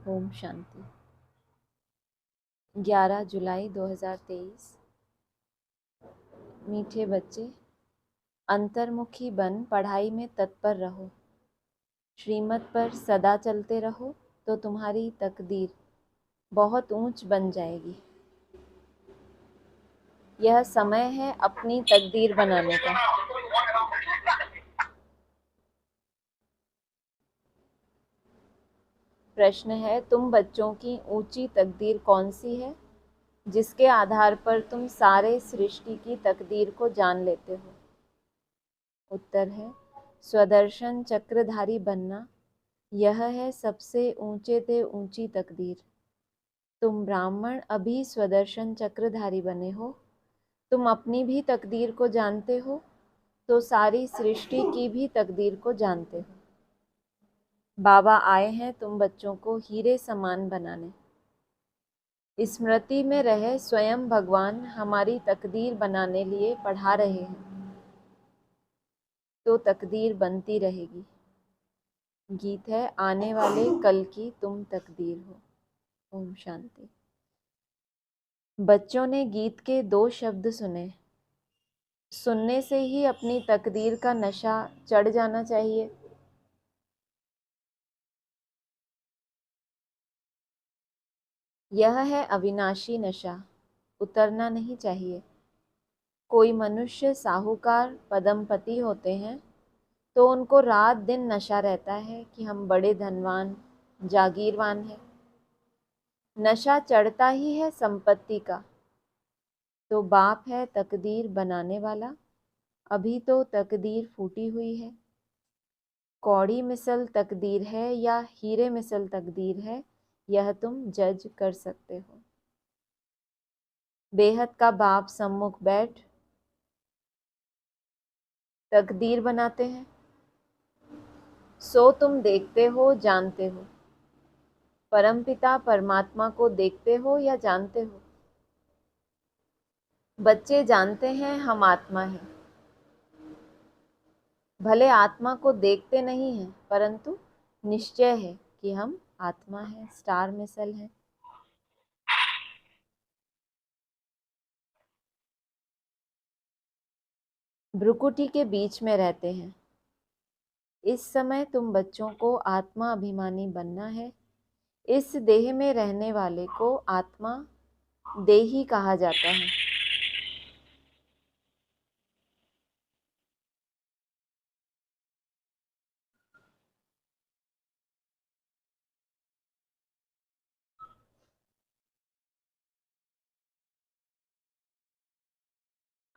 ओम शांति। 11 जुलाई 2023। मीठे बच्चे, अंतर्मुखी बन पढ़ाई में तत्पर रहो। श्रीमत पर सदा चलते रहो तो तुम्हारी तकदीर बहुत ऊंच बन जाएगी। यह समय है अपनी तकदीर बनाने का। प्रश्न है, तुम बच्चों की ऊंची तकदीर कौन सी है जिसके आधार पर तुम सारे सृष्टि की तकदीर को जान लेते हो? उत्तर है, स्वदर्शन चक्रधारी बनना। यह है सबसे ऊंचे ते ऊंची तकदीर। तुम ब्राह्मण अभी स्वदर्शन चक्रधारी बने हो। तुम अपनी भी तकदीर को जानते हो तो सारी सृष्टि की भी तकदीर को जानते हो। बाबा आए हैं तुम बच्चों को हीरे समान बनाने। स्मृति में रहे स्वयं भगवान हमारी तकदीर बनाने लिए पढ़ा रहे हैं तो तकदीर बनती रहेगी। गीत है, आने वाले कल की तुम तकदीर हो। ओम शांति। बच्चों ने गीत के 2 शब्द सुने। सुनने से ही अपनी तकदीर का नशा चढ़ जाना चाहिए। यह है अविनाशी नशा, उतरना नहीं चाहिए। कोई मनुष्य साहूकार पदमपति होते हैं तो उनको रात दिन नशा रहता है कि हम बड़े धनवान जागीरवान हैं। नशा चढ़ता ही है संपत्ति का। तो बाप है तकदीर बनाने वाला। अभी तो तकदीर फूटी हुई है। कौड़ी मिसल तकदीर है या हीरे मिसल तकदीर है, यह तुम जज कर सकते हो। बेहद का बाप सम्मुख बैठ तकदीर बनाते हैं। सो तुम देखते हो, जानते हो। परमपिता परमात्मा को देखते हो या जानते हो? बच्चे जानते हैं हम आत्मा हैं। भले आत्मा को देखते नहीं हैं, परंतु निश्चय है कि हम आत्मा हैं, स्टार मिसल हैं। भ्रुकुटी के बीच में रहते हैं। इस समय तुम बच्चों को आत्मा अभिमानी बनना है। इस देह में रहने वाले को आत्मा देही कहा जाता है।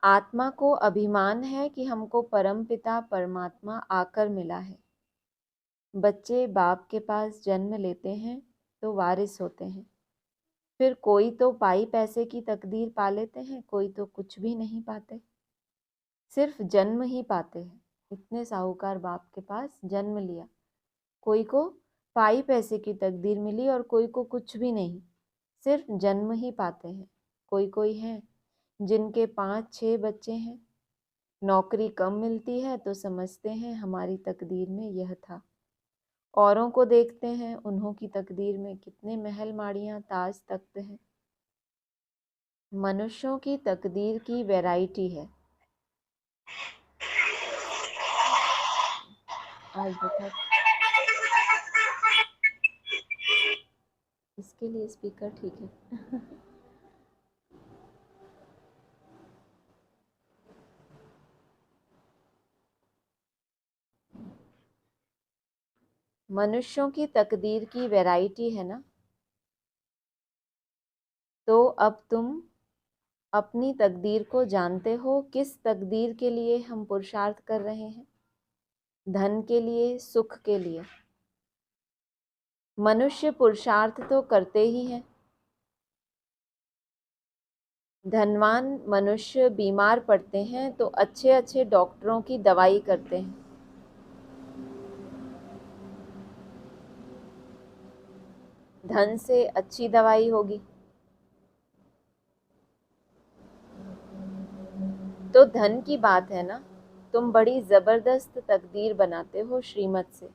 आत्मा को अभिमान है कि हमको परमपिता परमात्मा आकर मिला है। बच्चे बाप के पास जन्म लेते हैं तो वारिस होते हैं। फिर कोई तो पाई पैसे की तकदीर पा लेते हैं, कोई तो कुछ भी नहीं पाते, सिर्फ जन्म ही पाते हैं। इतने साहूकार बाप के पास जन्म लिया, कोई को पाई पैसे की तकदीर मिली और कोई को कुछ भी नहीं, सिर्फ जन्म ही पाते हैं। कोई कोई है जिनके 5-6 बच्चे हैं। नौकरी कम मिलती है तो समझते हैं हमारी तकदीर में यह था। औरों को देखते हैं, उन्हों की तकदीर में कितने महल माड़ियाँ ताज तख्त हैं। मनुष्यों की तकदीर की वैरायटी है। आज बहुत इसके लिए स्पीकर ठीक है। मनुष्यों की तकदीर की वैरायटी है ना। तो अब तुम अपनी तकदीर को जानते हो। किस तकदीर के लिए हम पुरुषार्थ कर रहे हैं? धन के लिए, सुख के लिए। मनुष्य पुरुषार्थ तो करते ही हैं। धनवान मनुष्य बीमार पड़ते हैं तो अच्छे अच्छे डॉक्टरों की दवाई करते हैं। धन से अच्छी दवाई होगी तो धन की बात है ना। तुम बड़ी जबरदस्त तकदीर बनाते हो श्रीमत से।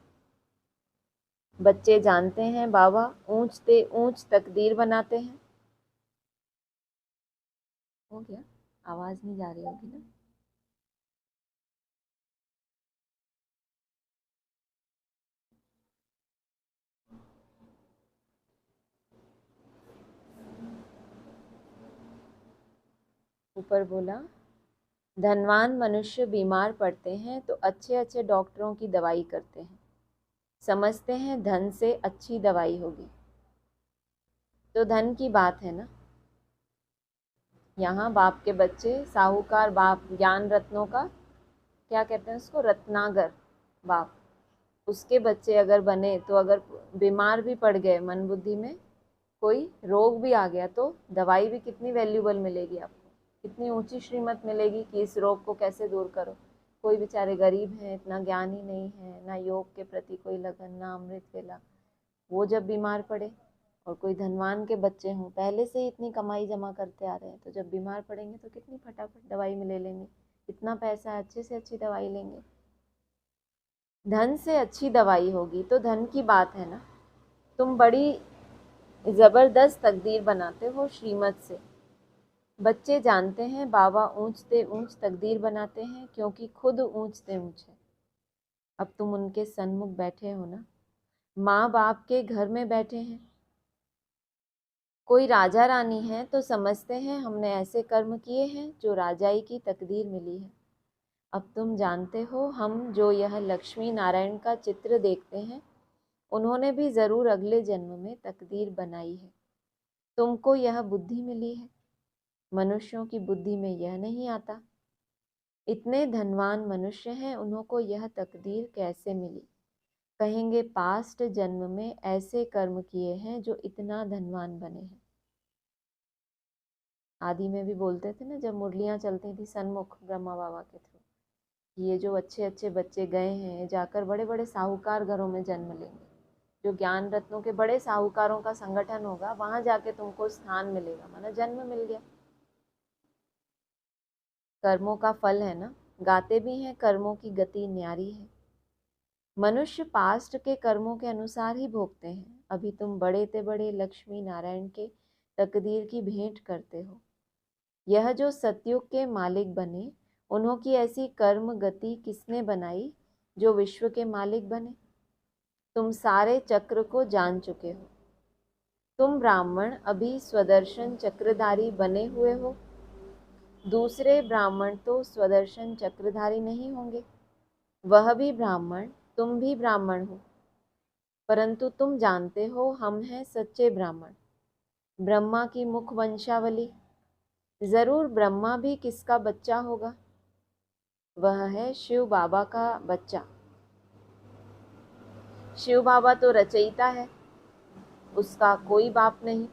बच्चे जानते हैं बाबा ऊंच ते ऊंच तकदीर बनाते हैं। हो गया, आवाज नहीं जा रही होगी ना। ऊपर बोला, धनवान मनुष्य बीमार पड़ते हैं तो अच्छे अच्छे डॉक्टरों की दवाई करते हैं, समझते हैं धन से अच्छी दवाई होगी। तो धन की बात है ना। यहाँ बाप के बच्चे साहूकार बाप ज्ञान रत्नों का, क्या कहते हैं उसको, रत्नागर बाप, उसके बच्चे अगर बने तो अगर बीमार भी पड़ गए, मन बुद्धि में कोई रोग भी आ गया, तो दवाई भी कितनी वैल्यूबल मिलेगी आपको, कितनी ऊंची श्रीमत मिलेगी कि इस रोग को कैसे दूर करो। कोई बेचारे गरीब हैं, इतना ज्ञान ही नहीं है, ना योग के प्रति कोई लगन, ना अमृत वेला, वो जब बीमार पड़े, और कोई धनवान के बच्चे हों, पहले से ही इतनी कमाई जमा करते आ रहे हैं, तो जब बीमार पड़ेंगे तो कितनी फटाफट दवाई में ले लेंगे, इतना पैसा है, अच्छे से अच्छी दवाई लेंगे। धन से अच्छी दवाई होगी, तो धन की बात है ना। तुम बड़ी जबरदस्त तकदीर बनाते हो श्रीमत से। बच्चे जानते हैं बाबा ऊंचते ऊंच तकदीर बनाते हैं, क्योंकि खुद ऊंचते ऊंच है। अब तुम उनके सन्मुख बैठे हो ना, माँ बाप के घर में बैठे हैं। कोई राजा रानी है तो समझते हैं हमने ऐसे कर्म किए हैं जो राजाई की तकदीर मिली है। अब तुम जानते हो, हम जो यह लक्ष्मी नारायण का चित्र देखते हैं, उन्होंने भी जरूर अगले जन्म में तकदीर बनाई है। तुमको यह बुद्धि मिली है, मनुष्यों की बुद्धि में यह नहीं आता। इतने धनवान मनुष्य हैं, उनको यह तकदीर कैसे मिली? कहेंगे पास्ट जन्म में ऐसे कर्म किए हैं जो इतना धनवान बने हैं। आदि में भी बोलते थे ना, जब मुरलियाँ चलती थी सन्मुख ब्रह्मा बाबा के थ्रू, ये जो अच्छे अच्छे बच्चे गए हैं जाकर बड़े बड़े साहूकार घरों में जन्म लेंगे, जो ज्ञान रत्नों के बड़े साहूकारों का संगठन होगा, वहां जाके तुमको स्थान मिलेगा, माना जन्म मिल गया। कर्मों का फल है ना, गाते भी हैं कर्मों की गति न्यारी है। मनुष्य पास्ट के कर्मों के अनुसार ही भोगते हैं। अभी तुम बड़े ते बड़े लक्ष्मी नारायण के तकदीर की भेंट करते हो। यह जो सतयुग के मालिक बने, उन्हों की ऐसी कर्म गति किसने बनाई जो विश्व के मालिक बने? तुम सारे चक्र को जान चुके हो। तुम ब्राह्मण अभी स्वदर्शन चक्रधारी बने हुए हो, दूसरे ब्राह्मण तो स्वदर्शन चक्रधारी नहीं होंगे। वह भी ब्राह्मण, तुम भी ब्राह्मण हो, परंतु तुम जानते हो हम हैं सच्चे ब्राह्मण, ब्रह्मा की मुख वंशावली। जरूर ब्रह्मा भी किसका बच्चा होगा? वह है शिव बाबा का बच्चा। शिव बाबा तो रचयिता है, उसका कोई बाप नहीं।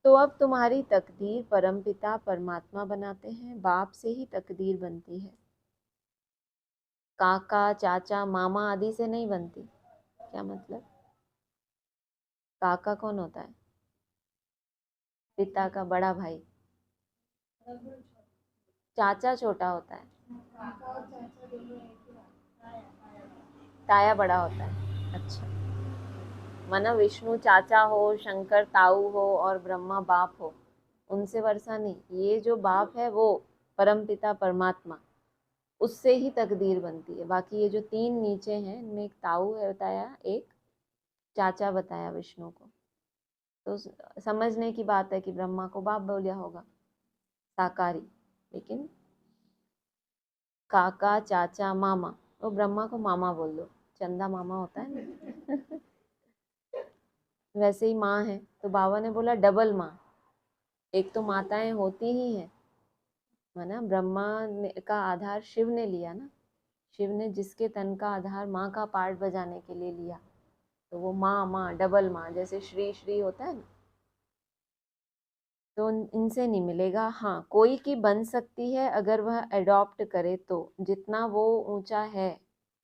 तो अब तुम्हारी तकदीर परमपिता परमात्मा बनाते हैं, बाप से ही तकदीर बनती है, काका चाचा मामा आदि से नहीं बनती। क्या मतलब? काका कौन होता है? पिता का बड़ा भाई। चाचा छोटा होता है, ताया बड़ा होता है। अच्छा, माना विष्णु चाचा हो, शंकर ताऊ हो और ब्रह्मा बाप हो, उनसे वर्षा नहीं। ये जो बाप है वो परमपिता परमात्मा, उससे ही तकदीर बनती है। बाकी ये जो तीन नीचे हैं, इनमें एक ताऊ है बताया, एक चाचा बताया विष्णु को। तो समझने की बात है कि ब्रह्मा को बाप बोलिया होगा, साकारी। लेकिन काका चाचा मामा, तो ब्रह्मा को मामा बोल दो, चंदा मामा होता है ना। वैसे ही माँ है, तो बाबा ने बोला डबल माँ। एक तो माताएं होती ही हैं, है ना। ब्रह्मा का आधार शिव ने लिया ना, शिव ने जिसके तन का आधार माँ का पार्ट बजाने के लिए लिया, तो वो माँ माँ डबल माँ, जैसे श्री श्री होता है ना। तो इनसे नहीं मिलेगा। हाँ, कोई की बन सकती है अगर वह अडॉप्ट करे तो, जितना वो ऊंचा है,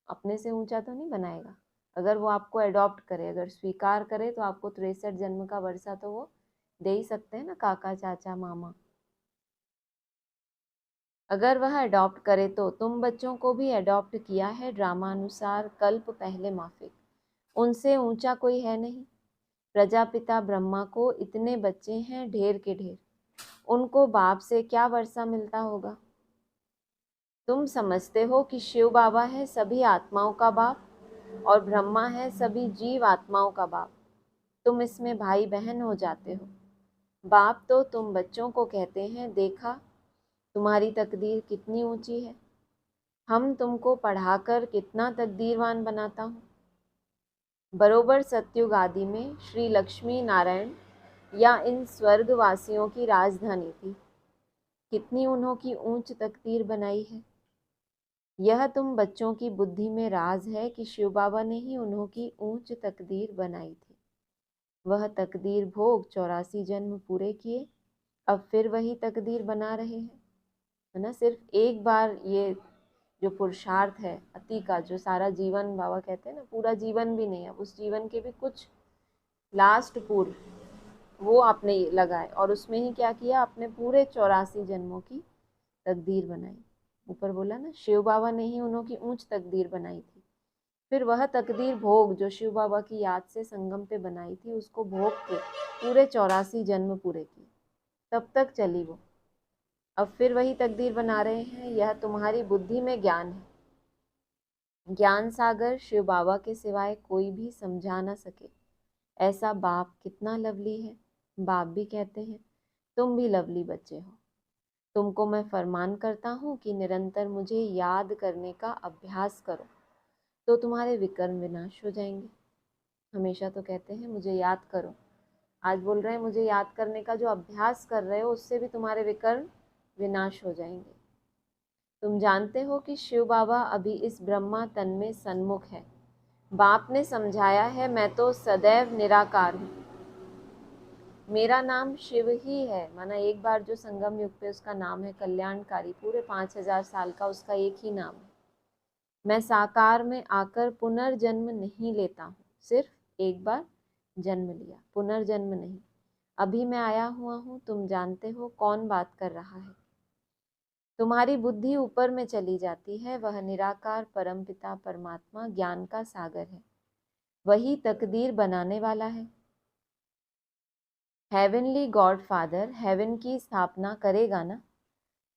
अपने से ऊंचा तो नहीं बनाएगा। अगर वो आपको अडॉप्ट करे, अगर स्वीकार करे, तो आपको 63 जन्म का वर्षा तो वो दे ही सकते हैं ना, काका चाचा मामा। अगर वह अडॉप्ट करे तो तुम बच्चों को भी अडॉप्ट किया है ड्रामा अनुसार, कल्प पहले माफिक। उनसे ऊंचा कोई है नहीं। प्रजापिता ब्रह्मा को इतने बच्चे हैं ढेर के ढेर, उनको बाप से क्या वर्षा मिलता होगा। तुम समझते हो कि शिव बाबा है सभी आत्माओं का बाप और ब्रह्मा है सभी जीव आत्माओं का बाप। तुम इसमें भाई बहन हो जाते हो। बाप तो तुम बच्चों को कहते हैं, देखा तुम्हारी तकदीर कितनी ऊंची है, हम तुमको पढ़ाकर कितना तकदीरवान बनाता हूँ। बरोबर सत्युग आदि में श्री लक्ष्मी नारायण या इन स्वर्गवासियों की राजधानी थी। कितनी उन्हों की ऊंच तकदीर बनाई है। यह तुम बच्चों की बुद्धि में राज है कि शिव बाबा ने ही उन्हों की ऊंच तकदीर बनाई थी। वह तकदीर भोग 84 जन्म पूरे किए, अब फिर वही तकदीर बना रहे हैं, है ना। सिर्फ एक बार ये जो पुरुषार्थ है अति का, जो सारा जीवन बाबा कहते हैं ना, पूरा जीवन भी नहीं, अब उस जीवन के भी कुछ लास्ट पूर्व वो आपने लगाए और उसमें ही क्या किया, आपने पूरे 84 जन्मों की तकदीर बनाई। ऊपर बोला ना, शिव बाबा ने ही उन्हों की ऊंच तकदीर बनाई थी। फिर वह तकदीर भोग जो शिव बाबा की याद से संगम पे बनाई थी, उसको भोग के पूरे 84 जन्म पूरे किए, तब तक चली वो। अब फिर वही तकदीर बना रहे हैं। यह तुम्हारी बुद्धि में ज्ञान है। ज्ञान सागर शिव बाबा के सिवाय कोई भी समझा ना सके। ऐसा बाप कितना लवली है। बाप भी कहते हैं तुम भी लवली बच्चे हो। तुमको मैं फरमान करता हूँ कि निरंतर मुझे याद करने का अभ्यास करो, तो तुम्हारे विकर्म विनाश हो जाएंगे। हमेशा तो कहते हैं मुझे याद करो, आज बोल रहे हैं मुझे याद करने का जो अभ्यास कर रहे हो उससे भी तुम्हारे विकर्म विनाश हो जाएंगे। तुम जानते हो कि शिव बाबा अभी इस ब्रह्मा तन में सन्मुख है। बाप ने समझाया है, मैं तो सदैव निराकार हूँ, मेरा नाम शिव ही है। माना एक बार जो संगम युग पे उसका नाम है कल्याणकारी, पूरे 5000 साल का उसका एक ही नाम है। मैं साकार में आकर पुनर्जन्म नहीं लेता हूँ, सिर्फ एक बार जन्म लिया, पुनर्जन्म नहीं। अभी मैं आया हुआ हूँ। तुम जानते हो कौन बात कर रहा है। तुम्हारी बुद्धि ऊपर में चली जाती है। वह निराकार परमपिता परमात्मा ज्ञान का सागर है, वही तकदीर बनाने वाला है। हेवनली गॉड फादर हेवन की स्थापना करेगा ना।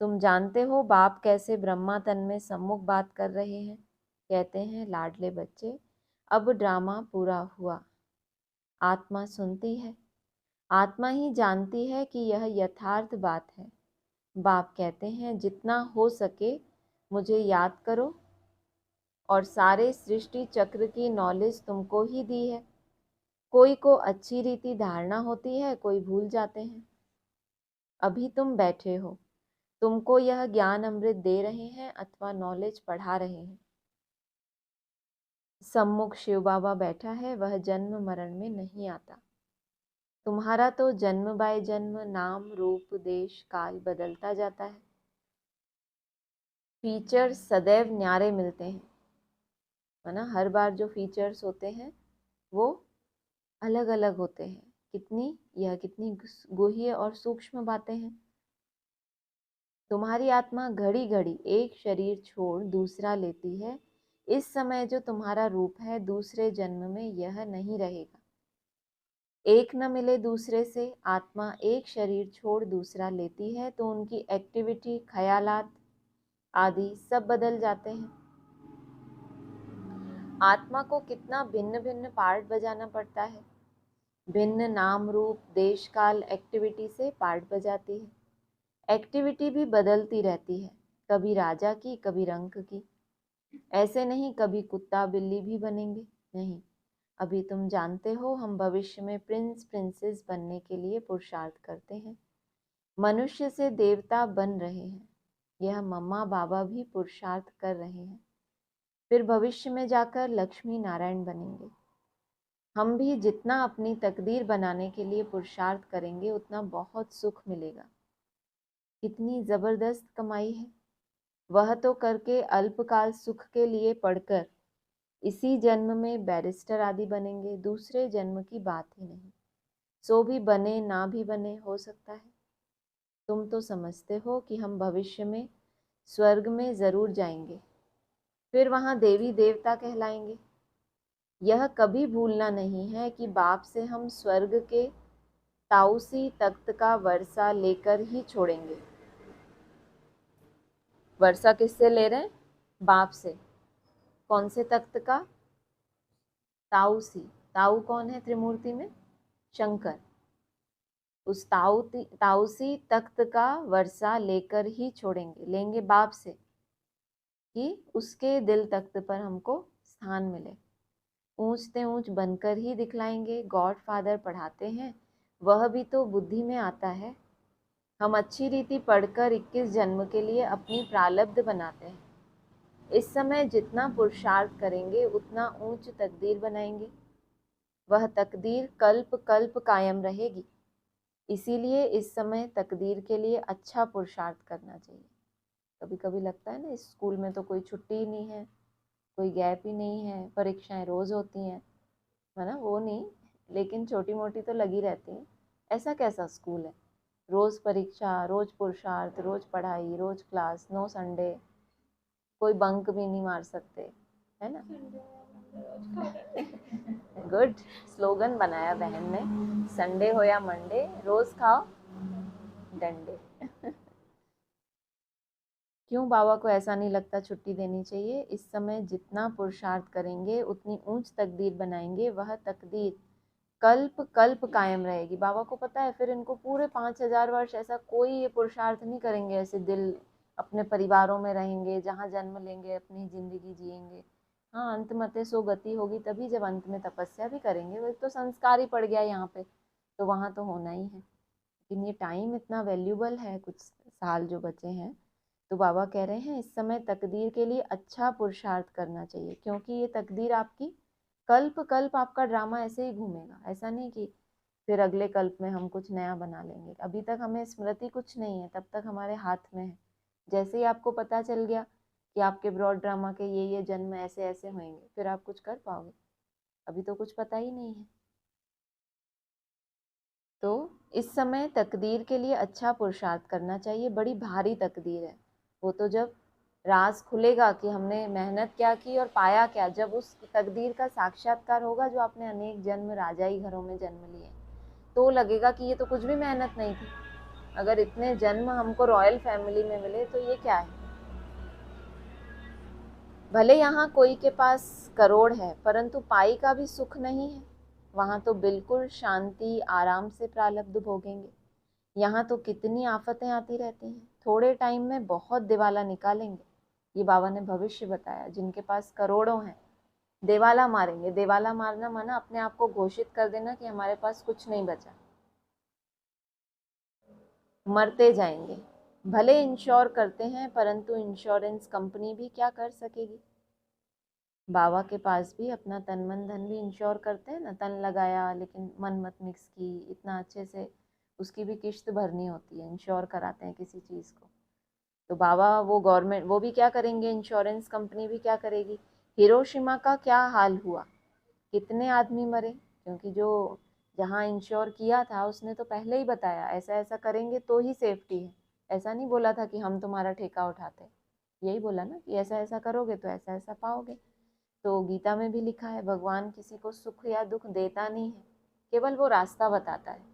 तुम जानते हो बाप कैसे ब्रह्मा तन में सम्मुख बात कर रहे हैं। कहते हैं, लाडले बच्चे अब ड्रामा पूरा हुआ। आत्मा सुनती है, आत्मा ही जानती है कि यह यथार्थ बात है। बाप कहते हैं, जितना हो सके मुझे याद करो, और सारे सृष्टि चक्र की नॉलेज तुमको ही दी है। कोई को अच्छी रीति धारणा होती है, कोई भूल जाते हैं। अभी तुम बैठे हो, तुमको यह ज्ञान अमृत दे रहे हैं अथवा नॉलेज पढ़ा रहे हैं। सम्मुख शिव बाबा बैठा है, वह जन्म मरण में नहीं आता। तुम्हारा तो जन्म बाय जन्म नाम रूप देश काल बदलता जाता है। फीचर्स सदैव न्यारे मिलते हैं, है ना। हर बार जो फीचर्स होते हैं वो अलग अलग होते हैं। कितनी गुह्य और सूक्ष्म बातें हैं। तुम्हारी आत्मा घड़ी घड़ी एक शरीर छोड़ दूसरा लेती है। इस समय जो तुम्हारा रूप है, दूसरे जन्म में यह नहीं रहेगा। एक न मिले दूसरे से, आत्मा एक शरीर छोड़ दूसरा लेती है तो उनकी एक्टिविटी, ख्यालात आदि सब बदल जाते हैं। आत्मा को कितना भिन्न भिन्न पार्ट बजाना पड़ता है। भिन्न नाम रूप देश काल एक्टिविटी से पार्ट बजाती है। एक्टिविटी भी बदलती रहती है, कभी राजा की, कभी रंक की। ऐसे नहीं कभी कुत्ता बिल्ली भी बनेंगे, नहीं। अभी तुम जानते हो हम भविष्य में प्रिंस प्रिंसेस बनने के लिए पुरुषार्थ करते हैं। मनुष्य से देवता बन रहे हैं, यह मम्मा बाबा भी पुरुषार्थ कर रहे हैं। फिर भविष्य में जाकर लक्ष्मी नारायण बनेंगे। हम भी जितना अपनी तकदीर बनाने के लिए पुरुषार्थ करेंगे उतना बहुत सुख मिलेगा। कितनी जबरदस्त कमाई है। वह तो करके अल्पकाल सुख के लिए पढ़कर इसी जन्म में बैरिस्टर आदि बनेंगे, दूसरे जन्म की बात ही नहीं। सो भी बने ना भी बने, हो सकता है। तुम तो समझते हो कि हम भविष्य में स्वर्ग में जरूर जाएंगे, फिर वहां देवी देवता कहलाएंगे। यह कभी भूलना नहीं है कि बाप से हम स्वर्ग के ताउसी तख्त का वर्षा लेकर ही छोड़ेंगे। वर्षा किससे ले रहे हैं? बाप से। कौन से तख्त का? ताउसी। ताऊ कौन है त्रिमूर्ति में? शंकर। उस ताउसी तख्त का वर्षा लेकर ही छोड़ेंगे, लेंगे बाप से, कि उसके दिल तख्त पर हमको स्थान मिले। ऊंचते ऊंच बनकर ही दिखलाएंगे। गॉड फादर पढ़ाते हैं, वह भी तो बुद्धि में आता है। हम अच्छी रीति पढ़कर 21 जन्म के लिए अपनी प्रारब्ध बनाते हैं। इस समय जितना पुरुषार्थ करेंगे उतना ऊंच तकदीर बनाएंगे। वह तकदीर कल्प कल्प कायम रहेगी। इसीलिए इस समय तकदीर के लिए अच्छा पुरुषार्थ करना चाहिए। कभी कभी लगता है ना, इस स्कूल में तो कोई छुट्टी ही नहीं है, कोई गैप ही नहीं है, परीक्षाएं रोज होती हैं, है ना? वो नहीं, लेकिन छोटी मोटी तो लगी रहती हैं। ऐसा कैसा स्कूल है? रोज परीक्षा, रोज पुरुषार्थ, रोज पढ़ाई, रोज क्लास, नो संडे, कोई बंक भी नहीं मार सकते, है ना? गुड स्लोगन बनाया बहन ने, संडे हो या मंडे, रोज खाओ डंडे। क्यों बाबा को ऐसा नहीं लगता छुट्टी देनी चाहिए? इस समय जितना पुरुषार्थ करेंगे उतनी ऊंच तकदीर बनाएंगे। वह तकदीर कल्प कल्प कायम रहेगी। बाबा को पता है, फिर इनको पूरे 5000 वर्ष ऐसा कोई ये पुरुषार्थ नहीं करेंगे, ऐसे दिल अपने परिवारों में रहेंगे, जहाँ जन्म लेंगे अपनी जिंदगी जिएंगे। हाँ, अंत मते सो गति होगी, तभी जब अंत में तपस्या भी करेंगे। वो तो संस्कार ही पड़ गया यहाँ पे, तो वहाँ तो होना ही है। लेकिन ये टाइम इतना वैल्यूबल है, कुछ साल जो बचे हैं, तो बाबा कह रहे हैं इस समय तकदीर के लिए अच्छा पुरुषार्थ करना चाहिए, क्योंकि ये तकदीर आपकी कल्प कल्प, आपका ड्रामा ऐसे ही घूमेगा। ऐसा नहीं कि फिर अगले कल्प में हम कुछ नया बना लेंगे। अभी तक हमें स्मृति कुछ नहीं है, तब तक हमारे हाथ में है। जैसे ही आपको पता चल गया कि आपके ब्रॉड ड्रामा के ये जन्म ऐसे ऐसे होंगे, फिर आप कुछ कर पाओगे? अभी तो कुछ पता ही नहीं है। तो इस समय तकदीर के लिए अच्छा पुरुषार्थ करना चाहिए। बड़ी भारी तकदीर है वो, तो जब राज खुलेगा कि हमने मेहनत क्या की और पाया क्या, जब उस तकदीर का साक्षात्कार होगा, जो आपने अनेक जन्म राजाई घरों में जन्म लिए, तो लगेगा कि ये तो कुछ भी मेहनत नहीं थी। अगर इतने जन्म हमको रॉयल फैमिली में मिले तो ये क्या है? भले यहाँ कोई के पास करोड़ है, परंतु पाई का भी सुख नहीं है। वहाँ तो बिल्कुल शांति आराम से प्रारब्ध भोगेंगे। यहाँ तो कितनी आफतें आती रहती हैं, थोड़े टाइम में बहुत दिवाला निकालेंगे। ये बाबा ने भविष्य बताया। जिनके पास करोड़ों हैं दिवाला मारेंगे। दिवाला मारना माना अपने आप को घोषित कर देना कि हमारे पास कुछ नहीं बचा, मरते जाएंगे। भले इंश्योर करते हैं, परंतु इंश्योरेंस कंपनी भी क्या कर सकेगी? बाबा के पास भी अपना तन मन धन भी इंश्योर करते हैं ना। तन लगाया लेकिन मन मत मिक्स की, इतना अच्छे से उसकी भी किश्त भरनी होती है, इंश्योर कराते हैं किसी चीज़ को। तो बाबा वो गवर्नमेंट, वो भी क्या करेंगे, इंश्योरेंस कंपनी भी क्या करेगी? हिरोशिमा का क्या हाल हुआ, कितने आदमी मरे, क्योंकि जो जहाँ इंश्योर किया था उसने तो पहले ही बताया ऐसा ऐसा करेंगे तो ही सेफ्टी है। ऐसा नहीं बोला था कि हम तुम्हारा ठेका उठाते, यही बोला ना कि ऐसा ऐसा करोगे तो ऐसा ऐसा पाओगे। तो गीता में भी लिखा है, भगवान किसी को सुख या दुख देता नहीं है, केवल वो रास्ता बताता है।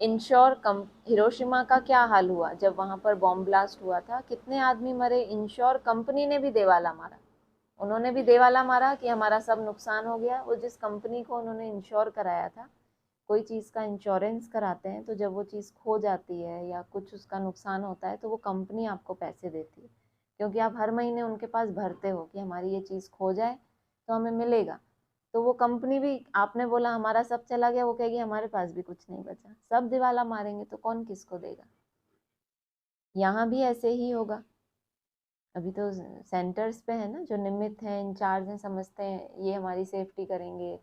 हिरोशिमा का क्या हाल हुआ जब वहां पर बॉम्ब ब्लास्ट हुआ था, कितने आदमी मरे। इंश्योर कंपनी ने भी देवाला मारा, उन्होंने भी देवाला मारा कि हमारा सब नुकसान हो गया। वो जिस कंपनी को उन्होंने इंश्योर कराया था, कोई चीज़ का इंश्योरेंस कराते हैं तो जब वो चीज़ खो जाती है या कुछ उसका नुकसान होता है तो वो कंपनी आपको पैसे देती है, क्योंकि आप हर महीने उनके पास भरते हो कि हमारी ये चीज़ खो जाए तो हमें मिलेगा। तो वो कंपनी भी, आपने बोला हमारा सब चला गया, वो कहेगी हमारे पास भी कुछ नहीं बचा, सब दिवाला मारेंगे तो कौन किसको देगा? यहाँ भी ऐसे ही होगा। अभी तो सेंटर्स पे है ना, जो निमित्त हैं, इंचार्ज हैं, समझते हैं ये हमारी सेफ्टी करेंगे,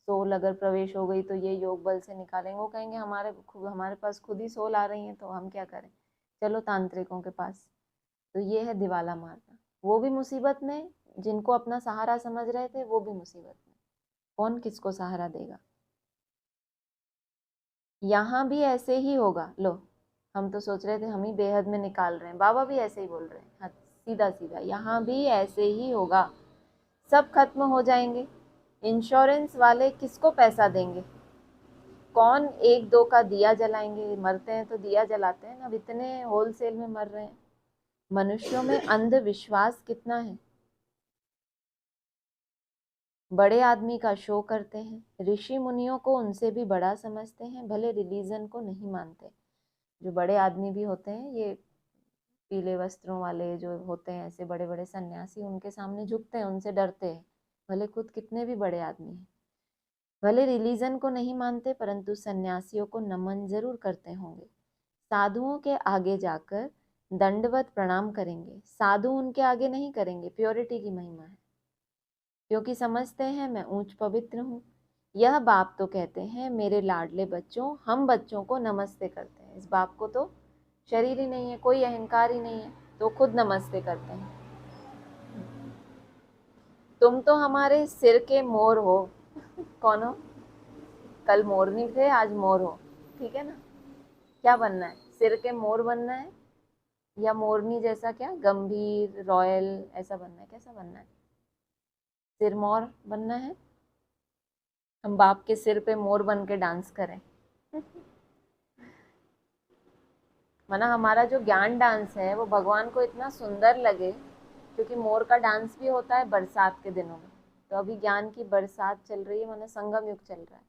सोल अगर प्रवेश हो गई तो ये योग बल से निकालेंगे। वो कहेंगे हमारे पास खुद ही सोल आ रही हैं तो हम क्या करें, चलो तांत्रिकों के पास। तो ये है दिवाला मारना। वो भी मुसीबत में, जिनको अपना सहारा समझ रहे थे वो भी मुसीबत में, कौन किसको सहारा देगा? यहाँ भी ऐसे ही होगा। लो, हम तो सोच रहे थे हम ही बेहद में निकाल रहे हैं, बाबा भी ऐसे ही बोल रहे हैं, हाँ, सीधा सीधा यहाँ भी ऐसे ही होगा। सब खत्म हो जाएंगे। इंश्योरेंस वाले किसको पैसा देंगे? कौन एक दो का दिया जलाएंगे? मरते हैं तो दिया जलाते हैं ना, अब इतने होलसेल में मर रहे हैं। मनुष्यों में अंधविश्वास कितना है। बड़े आदमी का शो करते हैं, ऋषि मुनियों को उनसे भी बड़ा समझते हैं, भले रिलीजन को नहीं मानते। जो बड़े आदमी भी होते हैं, ये पीले वस्त्रों वाले जो होते हैं, ऐसे बड़े बड़े सन्यासी, उनके सामने झुकते हैं, उनसे डरते हैं, भले खुद कितने भी बड़े आदमी हैं। भले रिलीजन को नहीं मानते, परंतु सन्यासियों को नमन जरूर करते होंगे। साधुओं के आगे जाकर दंडवत प्रणाम करेंगे, साधु उनके आगे नहीं करेंगे, प्योरिटी की महिमा है, क्योंकि समझते हैं मैं ऊंच पवित्र हूँ। यह बाप तो कहते हैं, मेरे लाडले बच्चों, हम बच्चों को नमस्ते करते हैं। इस बाप को तो शरीर ही नहीं है, कोई अहंकार ही नहीं है, तो खुद नमस्ते करते हैं। तुम तो हमारे सिर के मोर हो। कौन हो? कल मोरनी थे, आज मोर हो, ठीक है ना? क्या बनना है? सिर के मोर बनना है, या मोरनी जैसा क्या गंभीर रॉयल ऐसा बनना है? कैसा बनना है? सिरमौर बनना है? हम बाप के सिर पे मोर बन के डांस करें? माना हमारा जो ज्ञान डांस है वो भगवान को इतना सुंदर लगे, क्योंकि मोर का डांस भी होता है बरसात के दिनों में। तो अभी ज्ञान की बरसात चल रही है, माना संगम युग चल रहा है।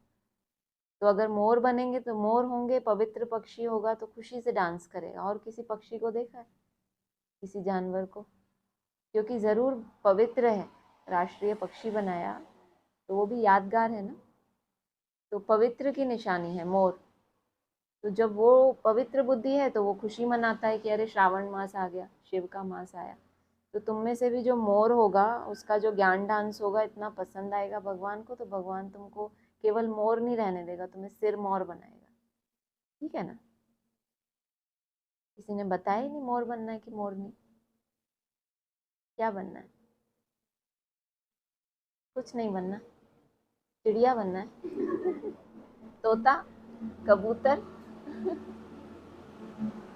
तो अगर मोर बनेंगे तो मोर होंगे, पवित्र पक्षी होगा तो खुशी से डांस करेगा। और किसी पक्षी को देखा है? किसी जानवर को? क्योंकि ज़रूर पवित्र है, राष्ट्रीय पक्षी बनाया तो वो भी यादगार है ना। तो पवित्र की निशानी है मोर। तो जब वो पवित्र बुद्धि है तो वो खुशी मनाता है कि अरे श्रावण मास आ गया, शिव का मास आया। तो तुम में से भी जो मोर होगा, उसका जो ज्ञान डांस होगा इतना पसंद आएगा भगवान को, तो भगवान तुमको केवल मोर नहीं रहने देगा, तुम्हें सिर मोर बनाएगा। ठीक है ना? किसी ने बताया ही नहीं मोर बनना है कि मोरनी। क्या बनना है? कुछ नहीं बनना। चिड़िया बनना है? तोता, कबूतर,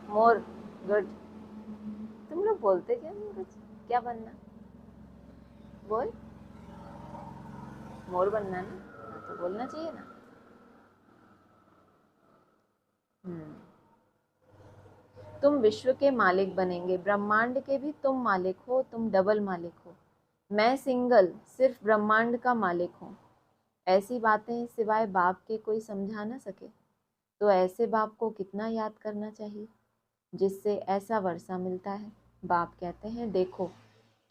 मोर। गुड। तुम लोग बोलते क्या नहीं कुछ? क्या बनना? बोल। मोर बनना है ना? हाँ, तो बोलना चाहिए ना। हम्म। तुम विश्व के मालिक बनेंगे, ब्रह्मांड के भी तुम मालिक हो, तुम डबल मालिक हो। मैं सिंगल सिर्फ ब्रह्मांड का मालिक हूँ। ऐसी बातें सिवाय बाप के कोई समझा ना सके, तो ऐसे बाप को कितना याद करना चाहिए जिससे ऐसा वर्षा मिलता है। बाप कहते हैं, देखो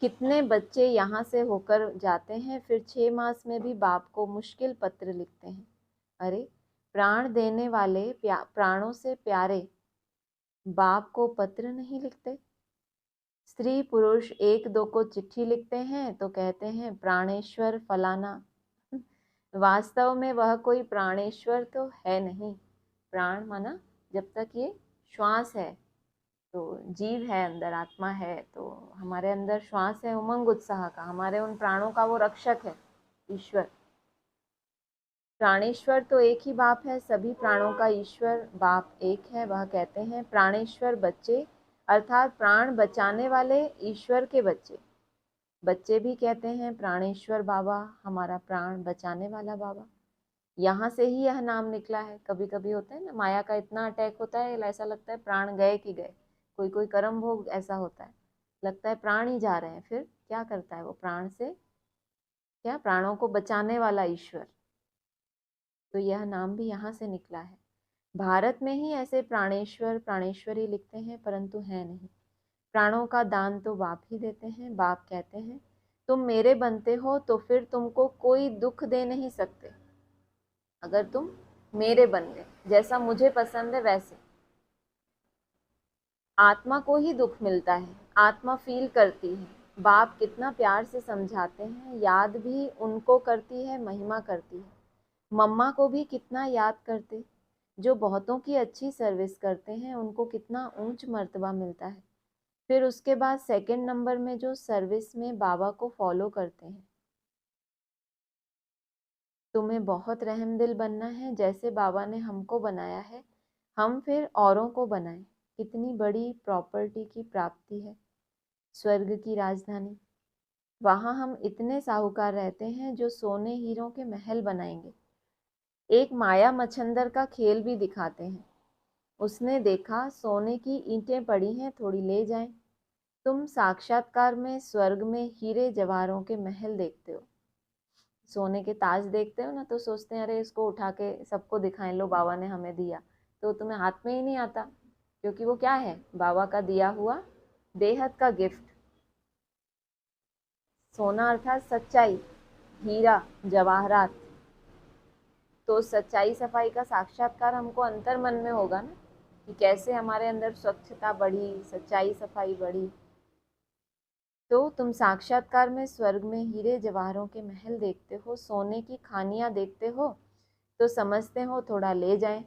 कितने बच्चे यहाँ से होकर जाते हैं, फिर 6 मास में भी बाप को मुश्किल पत्र लिखते हैं। अरे प्राण देने वाले प्राणों से प्यारे बाप को पत्र नहीं लिखते? स्त्री पुरुष एक दो को चिट्ठी लिखते हैं तो कहते हैं प्राणेश्वर फलाना। वास्तव में वह कोई प्राणेश्वर तो है नहीं। प्राण माना जब तक ये श्वास है, तो जीव है अंदर, आत्मा है, तो हमारे अंदर श्वास है उमंग उत्साह का, हमारे उन प्राणों का वो रक्षक है ईश्वर। प्राणेश्वर तो एक ही बाप है, सभी प्राणों का ईश्वर बाप एक है। वह कहते हैं प्राणेश्वर बच्चे, अर्थात प्राण बचाने वाले ईश्वर के बच्चे। बच्चे भी कहते हैं प्राणेश्वर बाबा, हमारा प्राण बचाने वाला बाबा। यहाँ से ही यह नाम निकला है। कभी कभी होता है ना, माया का इतना अटैक होता है, ऐसा लगता है प्राण गए कि गए। कोई कोई कर्म भोग ऐसा होता है, लगता है प्राण ही जा रहे हैं। फिर क्या करता है वो? प्राण से क्या, प्राणों को बचाने वाला ईश्वर। तो यह नाम भी यहाँ से निकला है। भारत में ही ऐसे प्राणेश्वर प्राणेश्वरी लिखते हैं, परंतु है नहीं। प्राणों का दान तो बाप ही देते हैं। बाप कहते हैं तुम मेरे बनते हो तो फिर तुमको कोई दुख दे नहीं सकते। अगर तुम मेरे बन गए, जैसा मुझे पसंद है वैसे। आत्मा को ही दुख मिलता है, आत्मा फील करती है। बाप कितना प्यार से समझाते हैं, याद भी उनको करती है, महिमा करती है। मम्मा को भी कितना याद करते। जो बहुतों की अच्छी सर्विस करते हैं उनको कितना ऊंच मर्तबा मिलता है। फिर उसके बाद सेकंड नंबर में जो सर्विस में बाबा को फॉलो करते हैं। तुम्हें बहुत रहमदिल बनना है, जैसे बाबा ने हमको बनाया है, हम फिर औरों को बनाएं। कितनी बड़ी प्रॉपर्टी की प्राप्ति है, स्वर्ग की राजधानी। वहाँ हम इतने साहूकार रहते हैं जो सोने हीरों के महल बनाएंगे। एक माया मच्छंदर का खेल भी दिखाते हैं। उसने देखा सोने की ईंटें पड़ी हैं, थोड़ी ले जाएं। तुम साक्षात्कार में स्वर्ग में हीरे जवाहरों के महल देखते हो, सोने के ताज देखते हो ना, तो सोचते हैं अरे इसको उठा के सबको दिखाएं, लो बाबा ने हमें दिया। तो तुम्हें हाथ में ही नहीं आता, क्योंकि वो क्या है, बाबा का दिया हुआ बेहद का गिफ्ट। सोना अर्थात सच्चाई, हीरा जवाहरात। तो सच्चाई सफाई का साक्षात्कार हमको अंतर मन में होगा ना, कि कैसे हमारे अंदर स्वच्छता बढ़ी, सच्चाई सफाई बढ़ी। तो तुम साक्षात्कार में स्वर्ग में हीरे जवाहरों के महल देखते हो, सोने की खानियां देखते हो, तो समझते हो थोड़ा ले जाएं।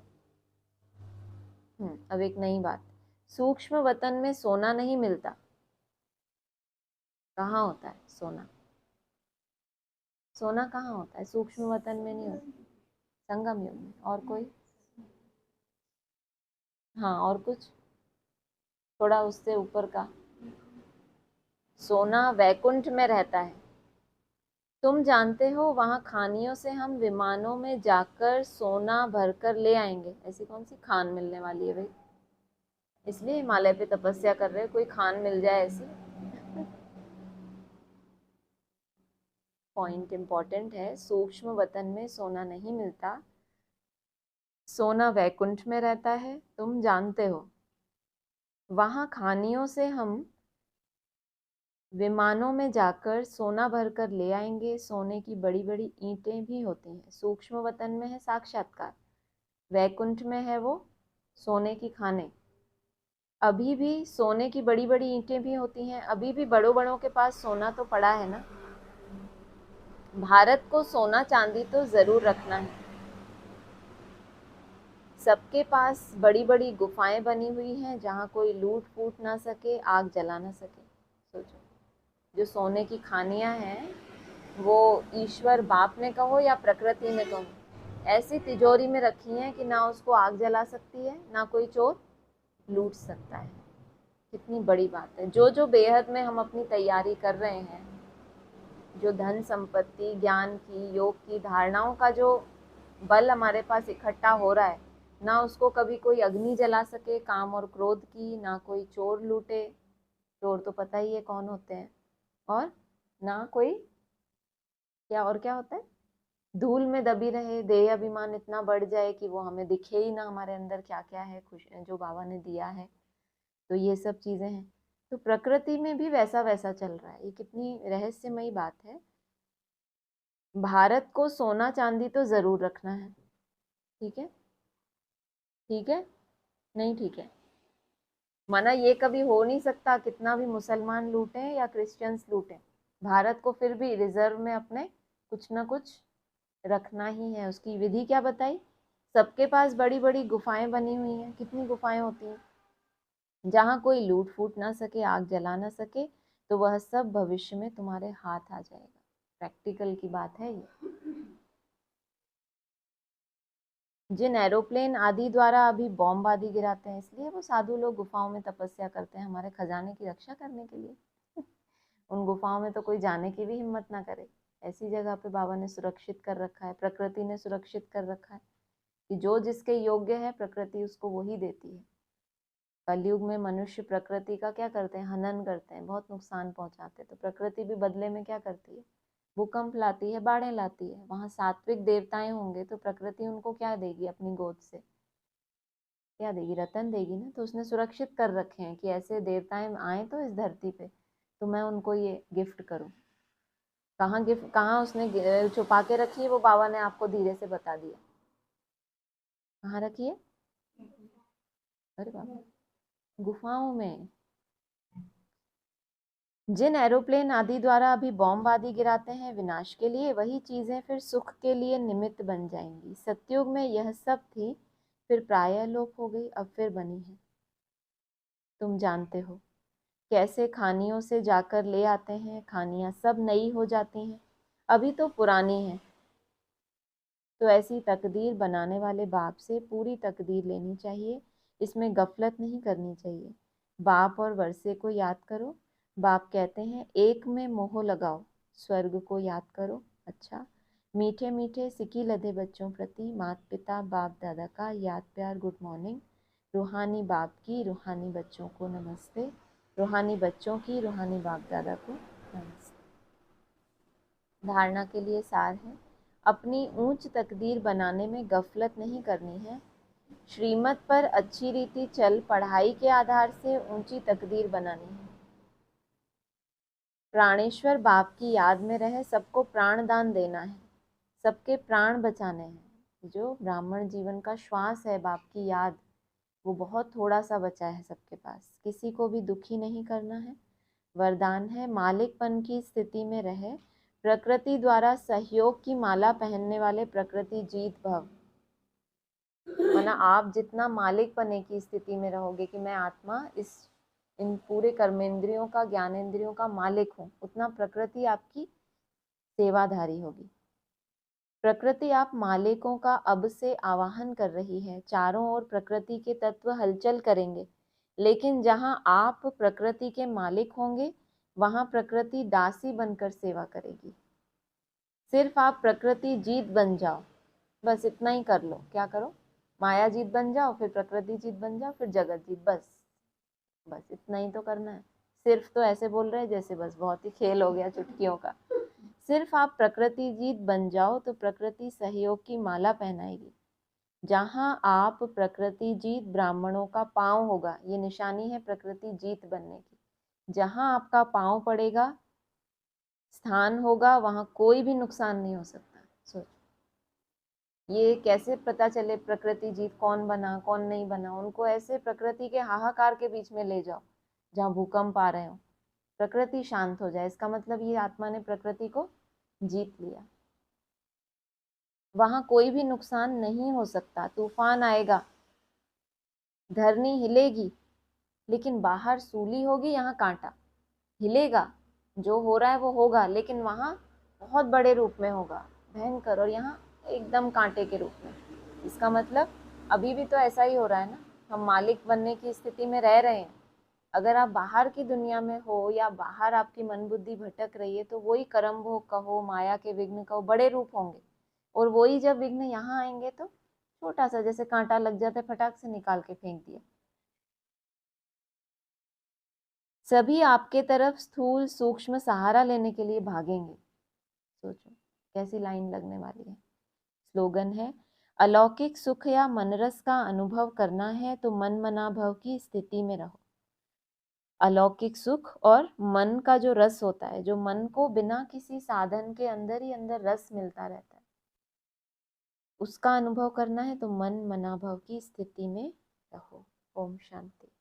अब एक नई बात, सूक्ष्म वतन में सोना नहीं मिलता। कहाँ होता है सोना? सोना कहाँ होता है? सूक्ष्म वतन में नहीं होता, संगम युग में। और कोई? हाँ, और कुछ थोड़ा उससे ऊपर का? सोना वैकुंठ में रहता है। तुम जानते हो वहां खानियों से हम विमानों में जाकर सोना भरकर ले आएंगे। ऐसी कौन सी खान मिलने वाली है भाई? इसलिए हिमालय पे तपस्या कर रहे हो, कोई खान मिल जाए ऐसी। पॉइंट इंपॉर्टेंट है, सूक्ष्म वतन में सोना नहीं मिलता, सोना वैकुंठ में रहता है। तुम जानते हो वहां खानियों से हम विमानों में जाकर सोना भरकर ले आएंगे, सोने की बड़ी बड़ी ईंटें भी होती हैं। सूक्ष्म वतन में है साक्षात्कार, वैकुंठ में है वो सोने की खाने। अभी भी सोने की बड़ी बड़ी ईंटें भी होती हैं, अभी भी बड़ों बड़ों के पास सोना तो पड़ा है ना। भारत को सोना चांदी तो जरूर रखना है। सबके पास बड़ी बड़ी गुफाएं बनी हुई हैं जहाँ कोई लूट फूट ना सके, आग जला ना सके। सोचो, जो सोने की खानियां हैं वो ईश्वर बाप ने कहो या प्रकृति ने कहो, ऐसी तिजोरी में रखी हैं कि ना उसको आग जला सकती है, ना कोई चोर लूट सकता है। कितनी बड़ी बात है। जो जो बेहद में हम अपनी तैयारी कर रहे हैं, जो धन संपत्ति ज्ञान की योग की धारणाओं का जो बल हमारे पास इकट्ठा हो रहा है, ना उसको कभी कोई अग्नि जला सके काम और क्रोध की, ना कोई चोर लूटे, चोर तो पता ही है कौन होते हैं, और ना कोई क्या, और क्या होता है, धूल में दबी रहे, देह अभिमान इतना बढ़ जाए कि वो हमें दिखे ही ना हमारे अंदर क्या क्या है खुश जो बाबा ने दिया है। तो ये सब चीजें हैं। तो प्रकृति में भी वैसा वैसा चल रहा है। ये कितनी रहस्यमयी बात है। भारत को सोना चांदी तो जरूर रखना है, ठीक है? ठीक है? नहीं ठीक है? माना ये कभी हो नहीं सकता, कितना भी मुसलमान लूटे या क्रिश्चियंस लूटे, भारत को फिर भी रिजर्व में अपने कुछ ना कुछ रखना ही है। उसकी विधि क्या बताई? सबके पास बड़ी बड़ी गुफाएं बनी हुई हैं। कितनी गुफाएं होती हैं? जहाँ कोई लूट फूट ना सके, आग जला ना सके, तो वह सब भविष्य में तुम्हारे हाथ आ जाएगा। प्रैक्टिकल की बात है ये। जिन एरोप्लेन आदि द्वारा अभी बॉम्ब आदि गिराते हैं, इसलिए वो साधु लोग गुफाओं में तपस्या करते हैं, हमारे खजाने की रक्षा करने के लिए। उन गुफाओं में तो कोई जाने की भी हिम्मत ना करे। ऐसी जगह पे बाबा ने सुरक्षित कर रखा है, प्रकृति ने सुरक्षित कर रखा है कि जो जिसके योग्य है प्रकृति उसको वही देती है। कलयुग में मनुष्य प्रकृति का क्या करते हैं? हनन करते हैं, बहुत नुकसान पहुंचाते हैं। तो प्रकृति भी बदले में क्या करती है? भूकंप लाती है, बाढ़ें लाती है। वहां सात्विक देवताएं होंगे तो प्रकृति उनको क्या देगी? अपनी गोद से क्या देगी? रतन देगी ना। तो उसने सुरक्षित कर रखे हैं कि ऐसे देवताएं आए तो इस धरती पे तो मैं उनको ये गिफ्ट करूं। कहाँ गिफ्ट, कहाँ उसने छुपा के रखी है वो बाबा ने आपको धीरे से बता दिया। कहाँ रखी है? अरे बाबा, गुफाओं में। जिन एरोप्लेन आदि द्वारा अभी बॉम्ब आदि गिराते हैं विनाश के लिए, वही चीजें फिर सुख के लिए निमित्त बन जाएंगी। सतयुग में यह सब थी, फिर प्रायः लोप हो गई, अब फिर बनी है। तुम जानते हो कैसे खानियों से जाकर ले आते हैं, खानियां सब नई हो जाती हैं, अभी तो पुरानी है। तो ऐसी तकदीर बनाने वाले बाप से पूरी तकदीर लेनी चाहिए, इसमें गफलत नहीं करनी चाहिए। बाप और वर्षे को याद करो, बाप कहते हैं एक में मोह लगाओ, स्वर्ग को याद करो। अच्छा, मीठे मीठे सिकी लदे बच्चों प्रति माता पिता बाप दादा का याद प्यार गुड मॉर्निंग। रूहानी बाप की रूहानी बच्चों को नमस्ते, रूहानी बच्चों की रूहानी बाप दादा को नमस्ते। धारणा के लिए सार है, अपनी ऊंच तकदीर बनाने में गफलत नहीं करनी है। श्रीमत पर अच्छी रीति चल पढ़ाई के आधार से ऊंची तकदीर बनानी है। प्राणेश्वर बाप की याद में रहे, सबको प्राण दान देना है, सबके प्राण बचाने हैं। जो ब्राह्मण जीवन का श्वास है बाप की याद, वो बहुत थोड़ा सा बचा है सबके पास। किसी को भी दुखी नहीं करना है। वरदान है, मालिकपन की स्थिति में रहे, प्रकृति द्वारा सहयोग की माला पहनने वाले प्रकृति जीत भव। माना आप जितना मालिक पने की स्थिति में रहोगे कि मैं आत्मा इन पूरे कर्मेंद्रियों का ज्ञानेंद्रियों का मालिक हूँ, उतना प्रकृति आपकी सेवाधारी होगी। प्रकृति आप मालिकों का अब से आवाहन कर रही है। चारों ओर प्रकृति के तत्व हलचल करेंगे, लेकिन जहां आप प्रकृति के मालिक होंगे वहां प्रकृति दासी बनकर सेवा करेगी। सिर्फ आप प्रकृति जीत बन जाओ, बस इतना ही कर लो। क्या करो? माया जीत बन जाओ, फिर प्रकृति जीत बन जाओ, फिर जगत जीत। बस इतना ही तो करना है। सिर्फ तो ऐसे बोल रहे हैं जैसे बस बहुत ही खेल हो गया चुटकियों का। सिर्फ आप प्रकृति जीत बन जाओ तो प्रकृति सहयोग की माला पहनाएगी। जहां आप प्रकृति जीत ब्राह्मणों का पांव होगा, ये निशानी है प्रकृति जीत बनने की। जहां आपका पांव पड़ेगा, स्थान होगा, वहां कोई भी नुकसान नहीं हो सकता। सोचो, ये कैसे पता चले प्रकृति जीत कौन बना कौन नहीं बना? उनको ऐसे प्रकृति के हाहाकार के बीच में ले जाओ जहाँ भूकंप आ रहे हो, प्रकृति शांत हो जाए, इसका मतलब ये आत्मा ने प्रकृति को जीत लिया। वहां कोई भी नुकसान नहीं हो सकता। तूफान आएगा, धरनी हिलेगी, लेकिन बाहर सूली होगी, यहाँ कांटा। हिलेगा, जो हो रहा है वो होगा, लेकिन वहां बहुत बड़े रूप में होगा, भयंकर, और यहाँ एकदम कांटे के रूप में। इसका मतलब अभी भी तो ऐसा ही हो रहा है ना, हम मालिक बनने की स्थिति में रह रहे हैं। अगर आप बाहर की दुनिया में हो या बाहर आपकी मन बुद्धि भटक रही है, तो वही कर्म भोग कहो, माया के विघ्न कहो, बड़े रूप होंगे। और वही जब विघ्न यहाँ आएंगे तो छोटा सा, जैसे कांटा लग जाता है, फटाक से निकाल के फेंक दिया। सभी आपके तरफ स्थूल सूक्ष्म सहारा लेने के लिए भागेंगे। सोचो कैसी लाइन लगने वाली है। स्लोगन है, अलौकिक सुख या मनरस का अनुभव करना है तो मन मना भव की स्थिति में रहो। अलौकिक सुख और मन का जो रस होता है, जो मन को बिना किसी साधन के अंदर ही अंदर रस मिलता रहता है, उसका अनुभव करना है तो मन मना भव की स्थिति में रहो। ओम शांति।